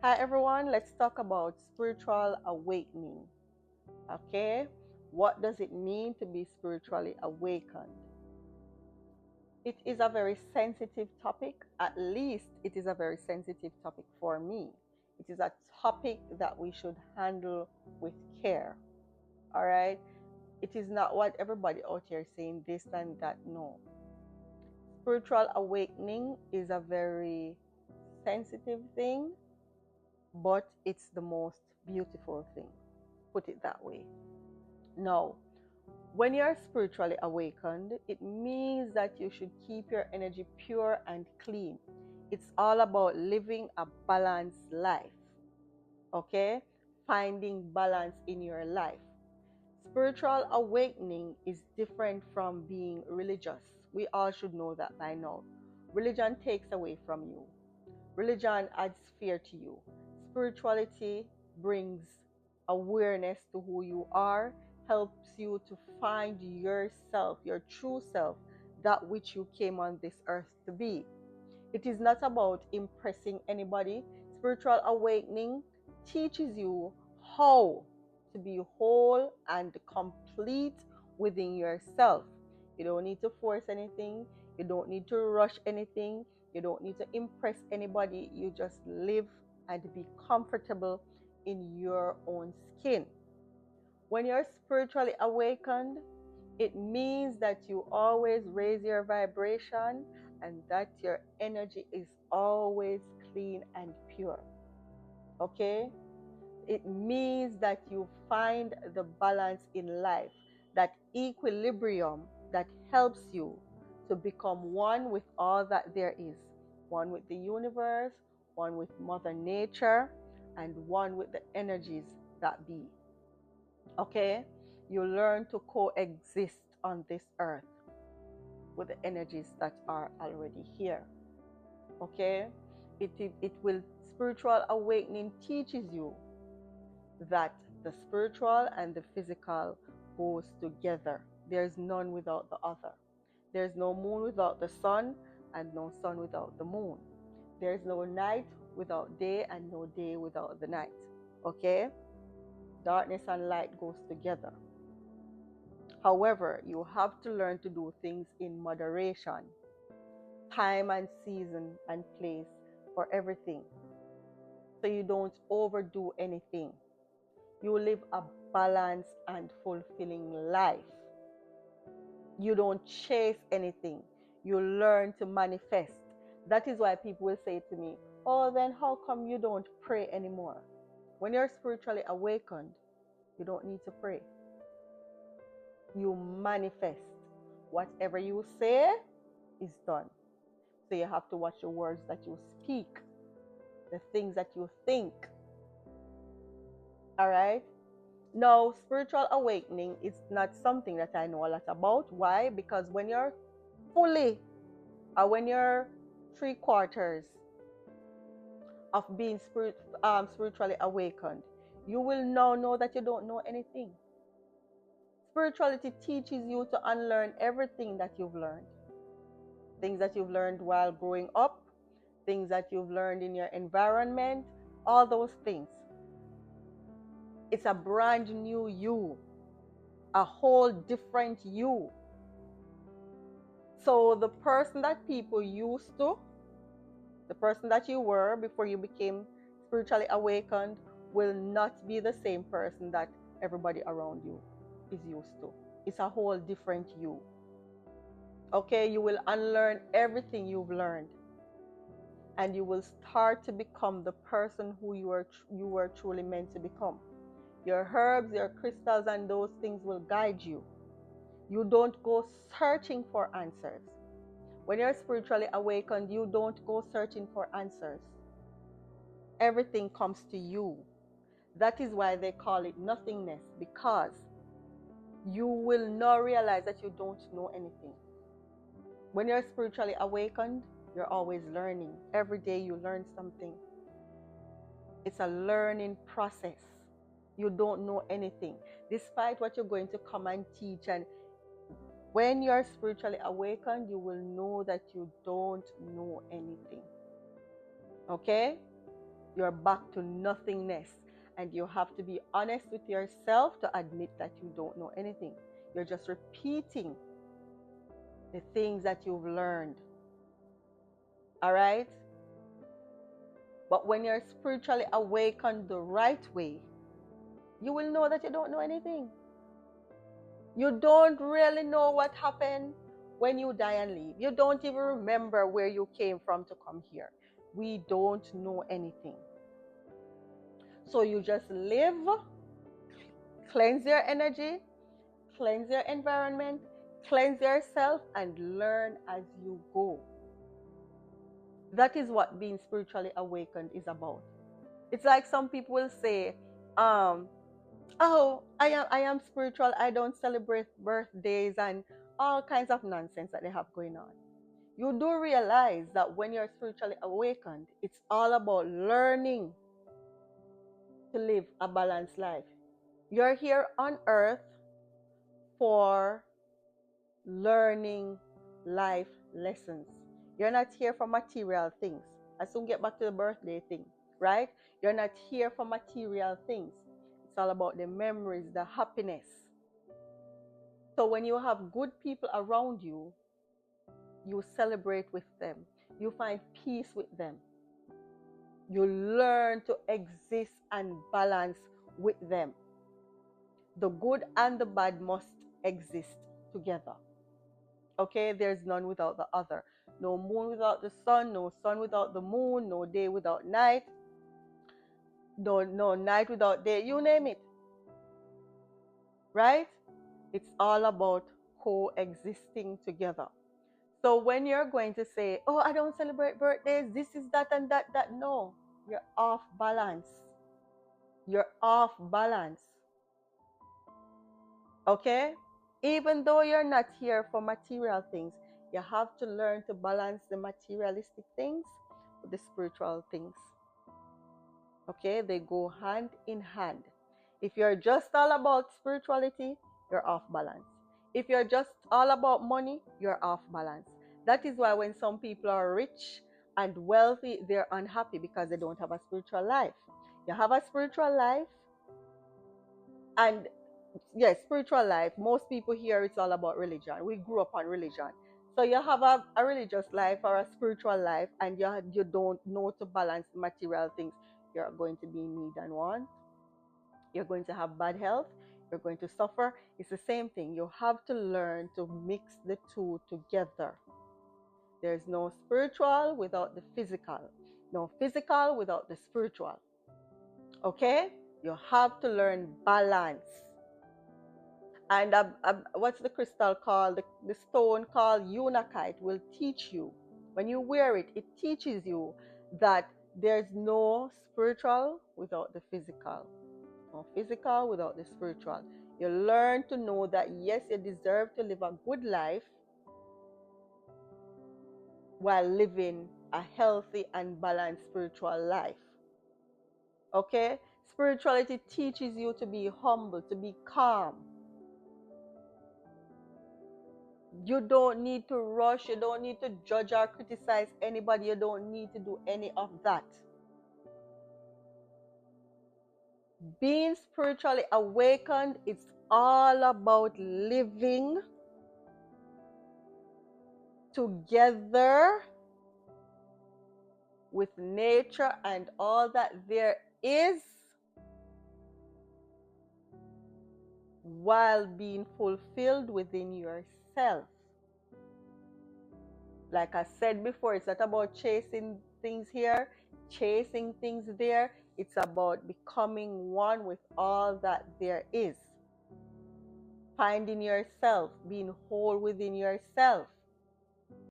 Hi everyone, let's talk about spiritual awakening. Okay, what does it mean to be spiritually awakened? It is a very sensitive topic, at least it is a very sensitive topic for me. It is a topic that we should handle with care. All right, it is not what everybody out here saying this and that. No, spiritual awakening is a very sensitive thing, but it's the most beautiful thing. Put it that way. Now, when you're spiritually awakened, it means that you should keep your energy pure and clean. It's all about living a balanced life, okay? Finding balance in your life. Spiritual awakening is different from being religious. We all should know that by now. Religion takes away from you, religion adds fear to you. Spirituality brings awareness to who you are, helps you to find yourself, your true self, that which you came on this earth to be. It is not about impressing anybody. Spiritual awakening teaches you how to be whole and complete within yourself. You don't need to force anything, you don't need to rush anything, you don't need to impress anybody. You just live and be comfortable in your own skin. When you're spiritually awakened, it means that you always raise your vibration and that your energy is always clean and pure. Okay? It means that you find the balance in life, that equilibrium that helps you to become one with all that there is, one with the universe, one with Mother Nature, and one with the energies that be. Okay? You learn to coexist on this earth with the energies that are already here. Okay? It will, spiritual awakening teaches you that the spiritual and the physical goes together. There's none without the other. There's no moon without the sun and no sun without the moon. There's no night without day and no day without the night. Okay? Darkness and light goes together. However, you have to learn to do things in moderation, time and season and place for everything. So you don't overdo anything. You live a balanced and fulfilling life. You don't chase anything. You learn to manifest. That is why people will say to me, oh, then how come you don't pray anymore? When you're spiritually awakened, you don't need to pray. You manifest. Whatever you say is done. So you have to watch the words that you speak, the things that you think. All right? Now, spiritual awakening is not something that I know a lot about. Why? Because when you're fully, or when you're 3/4 of being spiritually awakened, you will now know that you don't know anything. Spirituality teaches you to unlearn everything that you've learned. Things that you've learned while growing up, things that you've learned in your environment, all those things. It's a brand new you, a whole different you. So the person that people used to, the person that you were before you became spiritually awakened, will not be the same person that everybody around you is used to. It's a whole different you. Okay, you will unlearn everything you've learned and you will start to become the person who you were truly meant to become. Your herbs, your crystals, and those things will guide you. You don't go searching for answers. When you're spiritually awakened, you don't go searching for answers. Everything comes to you. That is why they call it nothingness, because you will not realize that you don't know anything. When you're spiritually awakened, you're always learning. Every day you learn something. It's a learning process. You don't know anything, despite what you're going to come and teach. And when you're spiritually awakened, you will know that you don't know anything. Okay? You're back to nothingness. And you have to be honest with yourself to admit that you don't know anything. You're just repeating the things that you've learned. All right? But when you're spiritually awakened the right way, you will know that you don't know anything. You don't really know what happened when you die and leave. You don't even remember where you came from to come here. We don't know anything. So you just live, cleanse your energy, cleanse your environment, cleanse yourself, and learn as you go. That is what being spiritually awakened is about. It's like some people will say, oh, I am spiritual, I don't celebrate birthdays and all kinds of nonsense that they have going on. You do realize that when you're spiritually awakened, it's all about learning to live a balanced life. You're here on earth for learning life lessons. You're not here for material things. I soon get back to the birthday thing, right? You're not here for material things. It's all about the memories, the happiness. So when you have good people around you, you celebrate with them. You find peace with them. You learn to exist and balance with them. The good and the bad must exist together. Okay, there's none without the other. No moon without the sun, no sun without the moon, no day without night, no night without day, you name it. Right? It's all about coexisting together. So when you're going to say, oh, I don't celebrate birthdays, this is that and that, no, you're off balance. You're off balance. Okay? Even though you're not here for material things, you have to learn to balance the materialistic things with the spiritual things. Okay? They go hand in hand. If you're just all about spirituality, you're off balance. If you're just all about money, you're off balance. That is why when some people are rich and wealthy, they're unhappy because they don't have a spiritual life. You have a spiritual life, and yes, spiritual life. Most people here, it's all about religion. We grew up on religion. So you have a religious life or a spiritual life, and you don't know to balance material things. You're going to be in need and want. You're going to have bad health. You're going to suffer. It's the same thing. You have to learn to mix the two together. There's no spiritual without the physical. No physical without the spiritual. Okay? You have to learn balance. And what's the crystal called? The stone called unakite will teach you. When you wear it, it teaches you that there's no spiritual without the physical. No physical without the spiritual. You learn to know that yes, you deserve to live a good life while living a healthy and balanced spiritual life. Okay? Spirituality teaches you to be humble, to be calm. You don't need to rush. You don't need to judge or criticize anybody. You don't need to do any of that. Being spiritually awakened, it's all about living together with nature and all that there is, while being fulfilled within yourself. Like I said before, it's not about chasing things here, chasing things there. It's about becoming one with all that there is. Finding yourself, being whole within yourself.